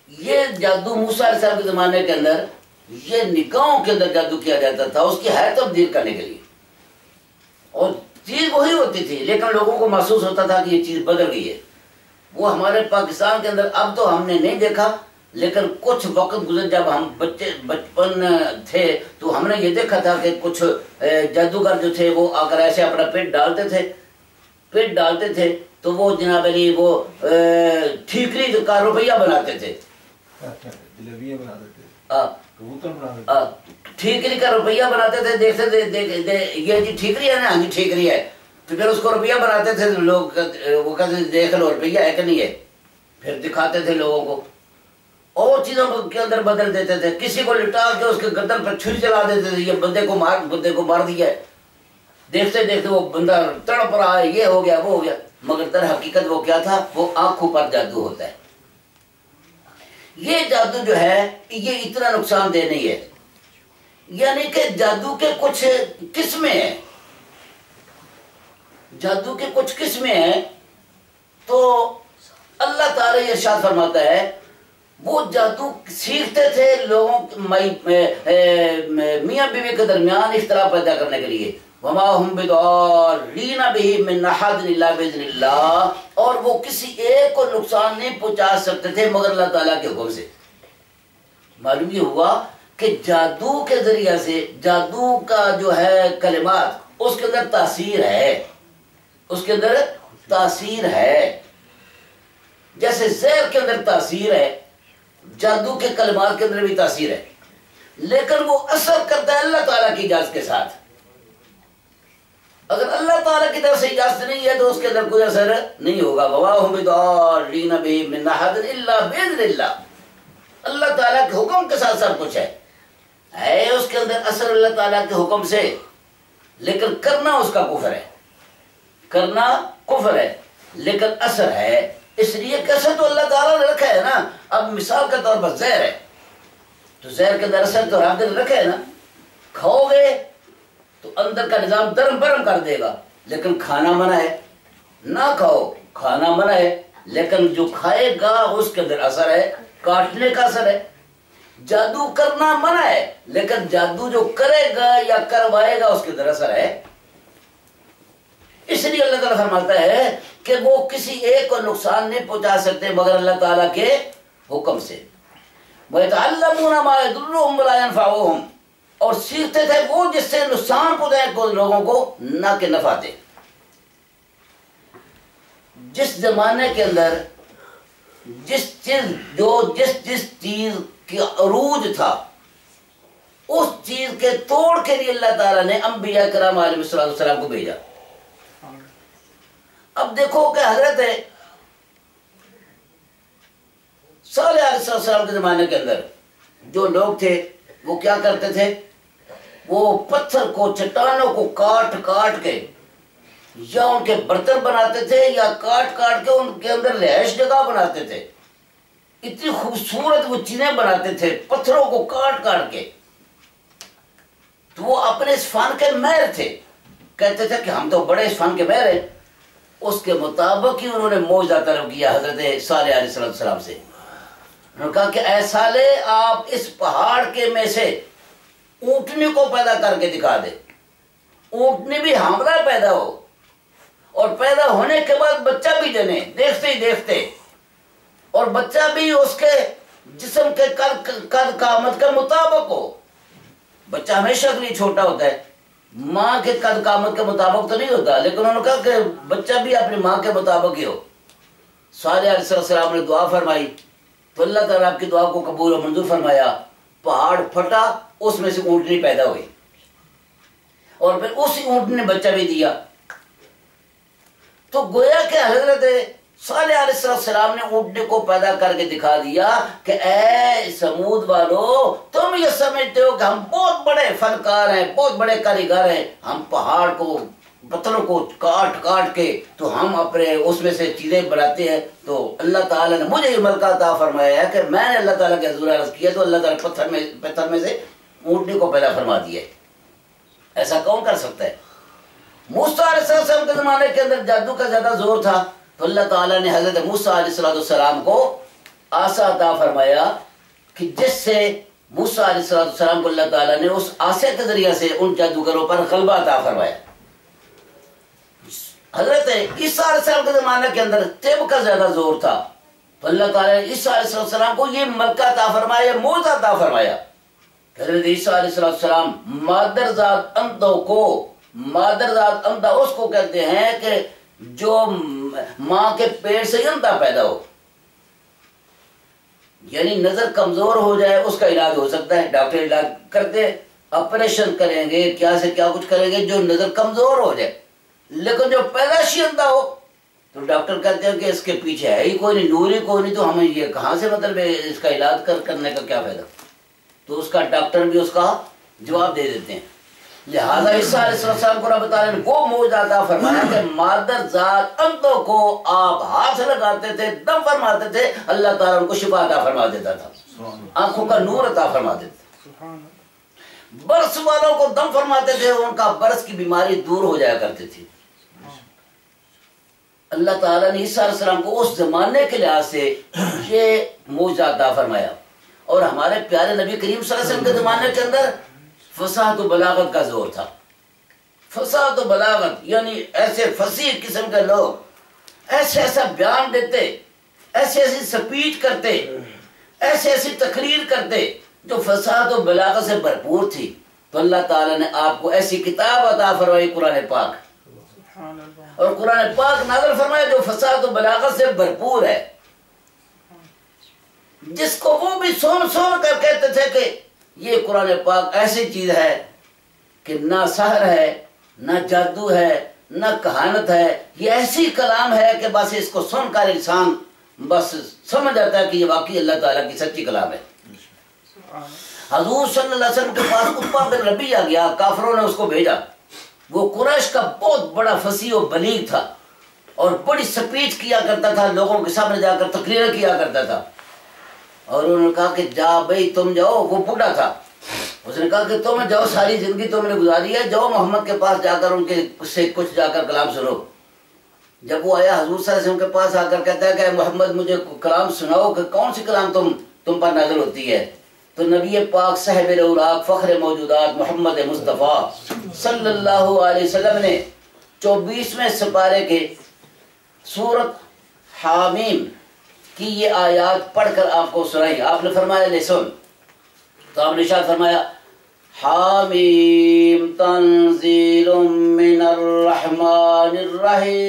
یہ جادو موسیٰ علیہ السلام کے زمانے کے اندر یہ نگاہوں کے اندر جادو کیا جاتا تھا اس کی حیرت تبدیل کرنے کے لیے، اور چیز وہی ہوتی تھی لیکن لوگوں کو محسوس ہوتا تھا کہ یہ چیز بدل گئی ہے۔ وہ ہمارے پاکستان کے اندر اب تو ہم نے نہیں دیکھا، لیکن کچھ وقت گزر جب ہم بچپن تھے تو ہم نے یہ دیکھا تھا کہ کچھ جادوگر جو تھے وہ آ کر ایسے اپنا پیٹ ڈالتے تھے تو وہ جناب علی وہ ٹھیکری کا روپیہ بناتے تھے، ٹھیکری کا روپیہ بناتے تھے، دیکھتے تھے یہ جی ٹھیکری ہے نا، ہاں جی ٹھیکری ہے، تو پھر اس کو روپیہ بناتے تھے لوگ، وہ کہتے تھے دیکھ لو روپیہ ہے کہ نہیں ہے، پھر دکھاتے تھے لوگوں کو، اور چیزوں کے اندر بدل دیتے تھے، کسی کو لٹا کے اس کے گردن پر چھری چلا دیتے تھے، یہ بندے کو مار دیا ہے، دیکھتے دیکھتے وہ بندہ تڑپ رہا ہے، یہ ہو گیا وہ ہو گیا، مگر در حقیقت وہ کیا تھا؟ وہ آنکھوں پر جادو ہوتا ہے۔ یہ جادو جو ہے یہ اتنا نقصان دہ نہیں ہے، یعنی کہ جادو کے کچھ قسمیں ہیں، جادو کے کچھ قسمیں ہیں، تو اللہ تعالی یہ ارشاد فرماتا ہے وہ جادو سیکھتے تھے لوگوں میاں بیوی کے درمیان اختلاف پیدا کرنے کے لیے، وما هم بضارین به من احد الا باذن اللہ، اور وہ کسی ایک کو نقصان نہیں پہنچا سکتے تھے مگر اللہ تعالیٰ کے حکم سے۔ معلوم یہ ہوا کہ جادو کے ذریعے سے، جادو کا جو ہے کلمات اس کے اندر تاثیر ہے، اس کے اندر تاثیر ہے، جیسے زہر کے اندر تاثیر ہے، جادو کے کلمات کے اندر بھی تاثیر ہے، لیکن وہ اثر کرتا ہے اللہ تعالیٰ کی اجازت کے ساتھ۔ اگر اللہ تعالیٰ کی طرف سے اجازت نہیں ہے تو اس کے اندر کوئی اثر نہیں ہوگا۔ وما هم بضارین به من احد الا باذن اللہ، اللہ تعالیٰ کے حکم کے ساتھ سب کچھ ہے اس کے اندر اثر اللہ تعالیٰ کے حکم سے، لیکن کرنا اس کا کفر ہے، کرنا کفر ہے لیکن اثر ہے، اس لیے کہ اثر تو اللہ تعالیٰ نے رکھا ہے نا۔ اب مثال کے طور پر زہر ہے تو زہر کے اندر اثر تو رب نے رکھا ہے نا، کھاؤ گے تو اندر کا نظام درم برم کر دے گا، لیکن کھانا منع ہے، نہ کھاؤ کھانا منع ہے، لیکن جو کھائے گا اس کے اندر اثر ہے، کاٹنے کا اثر ہے۔ جادو کرنا منع ہے لیکن جادو جو کرے گا یا کروائے گا اس کے اندر اثر ہے۔ اس لیے اللہ تعالیٰ فرماتا ہے کہ وہ کسی ایک کو نقصان نہیں پہنچا سکتے مگر اللہ تعالیٰ کے حکم سے۔ وَيَتَعَلَّمُونَ مَا يَضُرُّهُمْ وَلَا يَنفَعُهُمْ، اور سیکھتے تھے وہ جس سے نقصان پہنچائے لوگوں کو نہ کہ نفع دے۔ جس زمانے کے اندر جس چیز کی عروج تھا اس چیز کے توڑ کے لیے اللہ تعالیٰ نے انبیاء کرام علیہ السلام کو بھیجا۔ اب دیکھو کہ حضرت صالح علیہ السلام کے زمانے کے اندر جو لوگ تھے وہ کیا کرتے تھے؟ وہ پتھر کو، چٹانوں کو کاٹ کاٹ کے یا ان کے برتن بناتے تھے یا کاٹ کاٹ کے ان کے اندر رہائش جگہ بناتے تھے، اتنی خوبصورت وہ چیزیں بناتے تھے پتھروں کو کاٹ کاٹ کے۔ تو وہ اپنے اس فن کے ماہر تھے، کہتے تھے کہ ہم تو بڑے اس فن کے ماہر ہیں۔ اس کے مطابق ہی انہوں نے معجزہ طلب کیا حضرت صالح علیہ السلام سے۔ انہوں نے کہا کہ اے صالح آپ اس پہاڑ کے میں سے اونٹنی کو پیدا کر کے دکھا دے، اونٹنی بھی حاملہ پیدا ہو اور پیدا ہونے کے بعد بچہ بھی جنے دیکھتے ہی دیکھتے، اور بچہ بھی اس کے جسم کے قد قامت کے مطابق ہو۔ بچہ ہمیشہ کے لیے چھوٹا ہوتا ہے، ماں کے قد قامت کے مطابق تو نہیں ہوتا، لیکن انہوں نے کہا کہ بچہ بھی اپنی ماں کے مطابق ہی ہو۔ صالح علیہ السلام نے دعا فرمائی تو اللہ تعالیٰ آپ کی دعا کو قبول و منظور فرمایا، پہاڑ پھٹا، اس میں سے اونٹنی پیدا ہوئی، اور پھر اسی اونٹنی نے بچہ بھی دیا۔ تو گویا کہ حضرت صالح علیہ السلام نے اونٹنی کو پیدا کر کے دکھا دیا کہ اے سمود والو، تم یہ سمجھتے ہو کہ ہم بہت بڑے فنکار ہیں، بہت بڑے کاریگر ہیں، ہم پہاڑ کو، پتھروں کو کاٹ کاٹ کے تو ہم اپنے اس میں سے چیزیں بناتے ہیں۔ تو اللہ تعالیٰ نے مجھے یہ ملکہ عطا فرمایا ہے کہ میں نے اللہ تعالیٰ کے حضور عرض کیا تو اللہ تعالیٰ پتھر میں سے اونٹنی کو پیدا فرما دیا ہے۔ ایسا کون کر سکتا ہے؟ موسیٰ علیہ السلام کے زمانے کے اندر جادو کا زیادہ زور تھا تو اللہ تعالیٰ نے حضرت موسیٰ علیہ السلام کو آسا عطا فرمایا کہ جس سے موسیٰ علیہ السلام کو اللہ تعالیٰ نے اس آسے کے ذریعے سے ان جادوگروں پر غلبہ عطا فرمایا۔ حضرت عیسیٰ علیہ السلام کے زمانے کے اندر طب کا زیادہ زور تھا، تو اللہ تعالیٰ نے عیسیٰ علیہ السلام کو یہ ملکہ عطا فرمایا، یہ معجزہ عطا فرمایا۔ حضرت عیسیٰ علیہ السلام مادرزاد اندھوں کو، مادرزاد اندھا اس کو کہتے ہیں کہ جو ماں کے پیٹ سے اندھا پیدا ہو، یعنی نظر کمزور ہو جائے اس کا علاج ہو سکتا ہے، ڈاکٹر علاج کرتے آپریشن کریں گے، کیا سے کیا کچھ کریں گے جو نظر کمزور ہو جائے، لیکن جو پیدائشی اندھا ہو تو ڈاکٹر کہتے ہیں کہ اس کے پیچھے ہے ہی کوئی نہیں، نور ہی کوئی نہیں، تو ہمیں یہ کہاں سے مطلب اس کا علاج کرنے کا کیا فائدہ؟ تو اس کا ڈاکٹر بھی اس کا جواب دے دیتے ہیں۔ لہذا عیسیٰ علیہ السلام کو رب تعالیٰ نے وہ معجزہ عطا فرمایا کہ مادرزاد اندھوں کو آپ ہاتھ لگاتے تھے، دم فرماتے تھے، اللہ تعالیٰ ان کو شفا عطا فرما دیتا تھا، آنکھوں کا نور عطا فرما دیتا تھا۔ برس والوں کو دم فرماتے تھے، ان کا برس کی بیماری دور ہو جایا کرتی تھی۔ اللہ تعالیٰ نے عیسیٰ علیہ السلام کو اس زمانے کے لحاظ سے یہ معجزہ عطا فرمایا۔ اور ہمارے پیارے نبی کریم صلی اللہ علیہ وسلم کے زمانے کے اندر فصاحت و بلاغت کا زور تھا۔ فصاحت و بلاغت یعنی ایسے فصیح قسم کے لوگ ایسے ایسا بیان دیتے، ایسی ایسی سپیچ کرتے، ایسی ایسی تقریر کرتے جو فصاحت و بلاغت سے بھرپور تھی۔ تو اللہ تعالیٰ نے آپ کو ایسی کتاب عطا فرمائی قرآن پاک، اور قرآن پاک نازل فرمایا جو فصاحت و بلاغت سے بھرپور ہے، جس کو وہ بھی سن کر کہتے تھے کہ یہ قرآن پاک ایسی چیز ہے کہ نہ سحر ہے، نہ جادو ہے، نہ کہانت ہے، یہ ایسی کلام ہے کہ بس اس کو سن کر انسان بس سمجھ جاتا ہے کہ یہ واقعی اللہ تعالیٰ کی سچی کلام ہے۔ حضور صلی اللہ علیہ وسلم کے پاس عتبہ بن ربیعہ گیا، کافروں نے اس کو بھیجا، وہ قریش کا بہت بڑا فصیح و بلیغ تھا اور بڑی سپیچ کیا کرتا تھا، لوگوں کے سامنے جا کر تقریر کیا کرتا تھا۔ اور انہوں نے کہا کہ جا بھائی تم جاؤ، وہ بوڑھا تھا، اس نے کہا کہ تم جاؤ، ساری زندگی تم نے گزاری ہے، جاؤ محمد کے پاس جا کر ان کے سے کچھ جا کر کلام سنو۔ جب وہ آیا حضور صلی اللہ علیہ وسلم کے پاس آ کر کہتا ہے کہ محمد مجھے کلام سناؤ کہ کون سی کلام تم پر نازل ہوتی ہے، تو نبی پاک صاحب الاوراق فخر موجودات محمد مصطفیٰ صلی اللہ علیہ وسلم نے 24ویں سپارے کے سورت حامیم کی یہ آیات پڑھ کر آپ کو سنائی۔ آپ نے فرمایا لے سن، تو آپ نے ارشاد فرمایا حامیم تنزیل من الرحمن الرحیم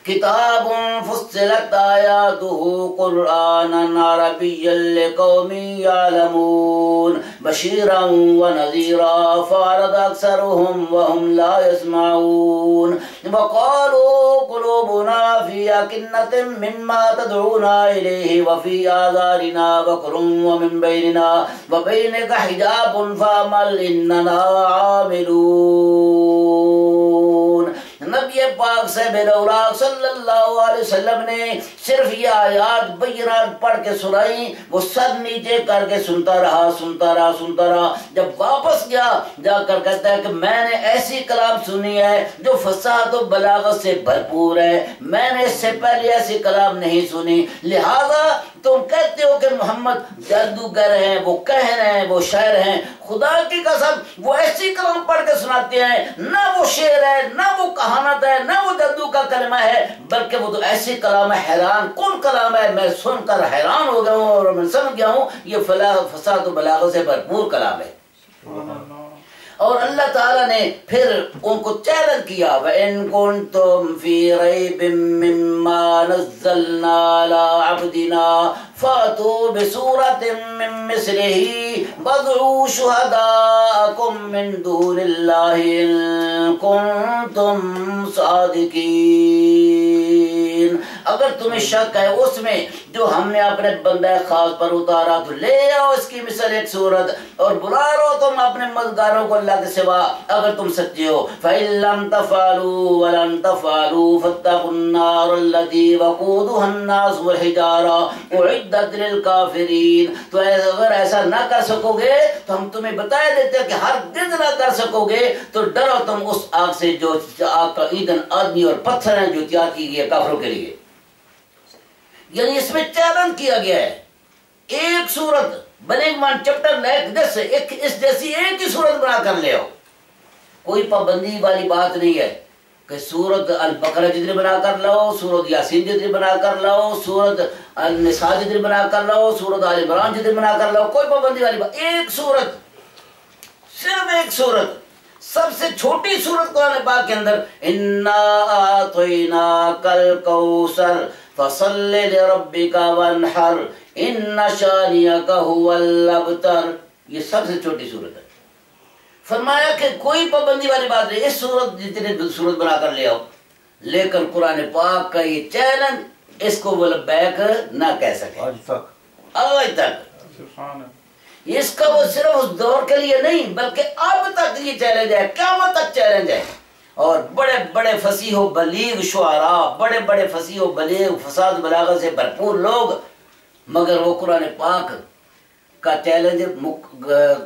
کتاب فصلت آیاته قرآنا عربیا لقوم یعلمون بشیرا ونذیرا فاعرض اکثرهم وهم لا يسمعون وقالوا قلوبنا في أكنة مما تدعونا إليه وفي آذاننا وقر ومن بيننا وبينك حجاب فاعمل إننا عاملون۔ نبی پاک صاحب الاوراق صلی اللہ علیہ وسلم نے صرف یہ آیات بینات پڑھ کے سنائی، وہ سر نیچے کر کے سنتا رہا۔ جب واپس گیا جا کر کہتا ہے کہ میں نے ایسی کلام سنی ہے جو فصاحت و بلاغت سے بھرپور ہے، میں نے اس سے پہلے ایسی کلام نہیں سنی، لہذا تم کہتے ہو کہ محمد جادوگر ہیں، وہ کہن ہیں، وہ شاعر ہیں، خدا کی قسم وہ ایسی کلام پڑھ کے سناتے ہیں، نہ وہ شعر ہے، نہ وہ کہانت ہے، نہ وہ جادو کا کلمہ ہے، بلکہ وہ تو ایسی کلام ہے، حیران کن کلام ہے، میں سن کر حیران ہو گیا ہوں اور میں سمجھ گیا ہوں یہ فصاحت و بلاغت سے بھرپور کلام ہے۔ اور اللہ تعالیٰ نے پھر ان کو چیلنج کیا وَإِن كُنتُمْ فِي رَيْبٍ مِّمَّا نَزَّلْنَا عَلَىٰ عَبْدِنَا فَأْتُوا بِسُورَةٍ مِّن مِّثْلِهِ وَادْعُوا شُهَدَاءَكُم مِّن دُونِ اللَّهِ إِن كُنتُمْ صَادِقِينَ۔ اگر تمہیں شک ہے اس میں جو ہم نے اپنے بندہ خاص پر اتارا تو لے آؤ اس کی مثل ایک صورت اور بلا لو تم اپنے مددگاروں کو اللہ کے سوا اگر تم سچے ہو۔ فَإِن لَّمْ تَفْعَلُوا وَلَن تَفْعَلُوا فَاتَّقُوا النَّارَ الَّتِي وَقُودُهَا النَّاسُ وَالْحِجَارَةُ أُعِدَّتْ لِلْكَافِرِينَ۔ تو اگر ایسا نہ کر سکو گے تو ہم تمہیں بتا دیتے ہیں کہ ہرگز نہ کر سکو گے، تو ڈرو تم اس آگ سے جو آگ کا ایندھن آدمی اور پتھر ہیں جو تیار کی گئی ہے کافروں کے لیے۔ یعنی اس میں چیلنج کیا گیا ہے ایک صورت بنے ون چیپٹر لائک دس اس جیسی ایک ہی صورت بنا کر لے آؤ. کوئی پابندی والی بات نہیں ہے کہ سورت البقرہ جتنی بنا کر لاؤ, سورت یاسین جتنی بنا کر لاؤ, سورت النساء جتنی بنا کر لاؤ, سورت آل عمران جتنی بنا کر لاؤ. کوئی پابندی والی بات, ایک صورت, صرف ایک صورت, سب سے چھوٹی صورت قرآن پاک کے اندر اِنَّا أَعْطَيْنَاكَ الْكَوْثَرَ فَصَلِّ لِرَبِّكَ وَانْحَرْ إِنَّ شَانِئَكَ هُوَ الْأَبْتَرُ. یہ سب سے چھوٹی صورت ہے. فرمایا کہ کوئی پابندی والی بات نہیں, اس صورت جتنے صورت بنا کر لے آؤ. لیکن قرآن پاک کا یہ چیلنج, اس کو وہ لبیک نہ کہہ سکے آج تک. اس کا وہ صرف اس دور کے لیے نہیں بلکہ اب تک یہ چیلنج ہے, قیامت تک چیلنج ہے. اور بڑے بڑے فصیح و بلیغ شعراء, بڑے بڑے فصیح و بلیغ فساد بلاغت سے بھرپور لوگ, مگر وہ قرآن پاک کا چیلنج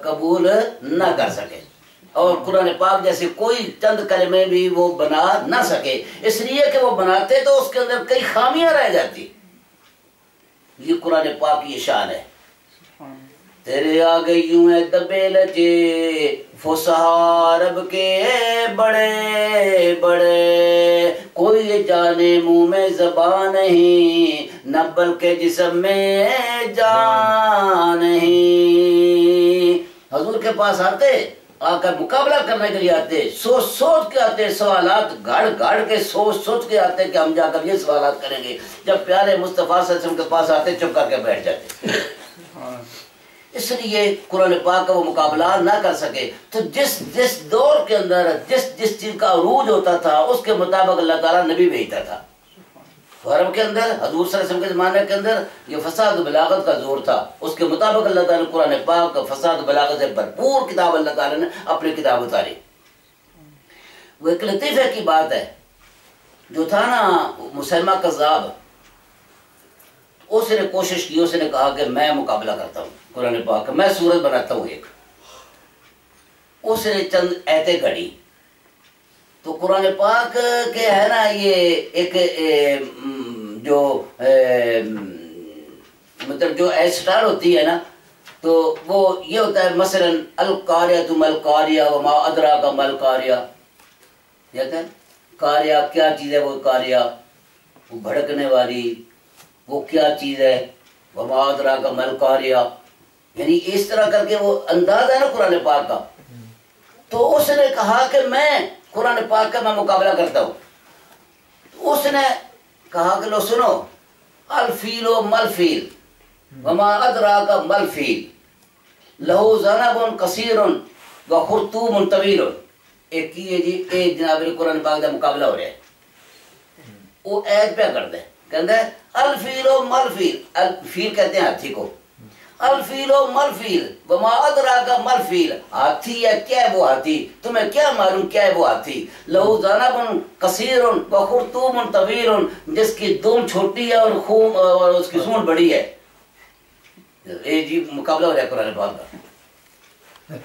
قبول نہ کر سکے, اور قرآن پاک جیسے کوئی چند کلمے بھی وہ بنا نہ سکے, اس لیے کہ وہ بناتے تو اس کے اندر کئی خامیاں رہ جاتی. یہ قرآن پاک کی شان ہے. تیرے آگے یوں ہے دبے لچے فصحا عرب کے بڑے بڑے, کوئی جانے منہ میں زبان نہیں نہ بلکہ جسم میں جان نہیں. حضور کے پاس آتے, آ کر مقابلہ کرنے کے لیے آتے, سوچ سوچ کے آتے, سوالات گھڑ گھڑ کے سوچ سوچ کے آتے کہ ہم جا کر یہ سوالات کریں گے. جب پیارے مصطفیٰ صلی اللہ علیہ وسلم کے پاس آتے چپ کر کے بیٹھ جاتے. اس لیے قرآن پاک کا وہ مقابلہ نہ کر سکے. تو جس جس دور کے اندر جس جس چیز کا عروج ہوتا تھا اس کے مطابق اللہ تعالیٰ نبی بھیجتا تھا. عرب کے اندر حضور صلی اللہ علیہ وسلم کے زمانے کے اندر یہ فساد و بلاغت کا زور تھا, اس کے مطابق اللہ تعالیٰ نے قرآن پاک فساد و بلاغت سے بھرپور کتاب اللہ تعالیٰ نے اپنی کتاب اتاری. وہ ایک لطیفے کی بات ہے, جو تھا نا مسلمہ کذاب, اس نے کوشش کی, اس نے کہا کہ میں مقابلہ کرتا ہوں قرآن پاک کا, میں سورت بناتا ہوں ایک. اس نے چند ایتیں گھڑی تو قرآن پاک کے ہے نا یہ ایک جو مطلب جو اسٹار ہوتی ہے نا, تو وہ یہ ہوتا ہے مثلا القاریہ ما القاریہ وما ادراک ما القاریہ. کہتے ہیں قاریہ کیا چیز ہے, وہ قاریہ وہ بھڑکنے والی, وہ کیا چیز ہے, وما ادراک ما القاریہ. یعنی اس طرح کر کے وہ انداز ہے نا قرآن پاک کا. تو اس نے کہا کہ میں قرآن پاک کا میں مقابلہ کرتا ہوں. تو اس نے کہا کہ لو سنو, الفیل و ملفیل وما ادراک ملفیل لہو ذنب کثیر و خرطوم طویل. ایک کی ہے جی, ایک جناب قرآن پاک کا مقابلہ ہو رہا ہے. وہ ایت پہ کر دے, کہتے ہیں الفیل و ملفیل, الفیل کہتے ہیں ہاتھی کو, الفیل و ملفیل وما ادراک ملفیل, ہاتھی ہے کیا ہے وہ ہاتھی, تمہیں کیا معلوم کیا ہے وہ ہاتھی. لہو ذنب کثیر و خرطوم طویل, جس کی دم چھوٹی ہے اور اس کی سونڈ بڑی ہے. یہ جی مقابلہ ہو رہا ہے قرآن پاک کا.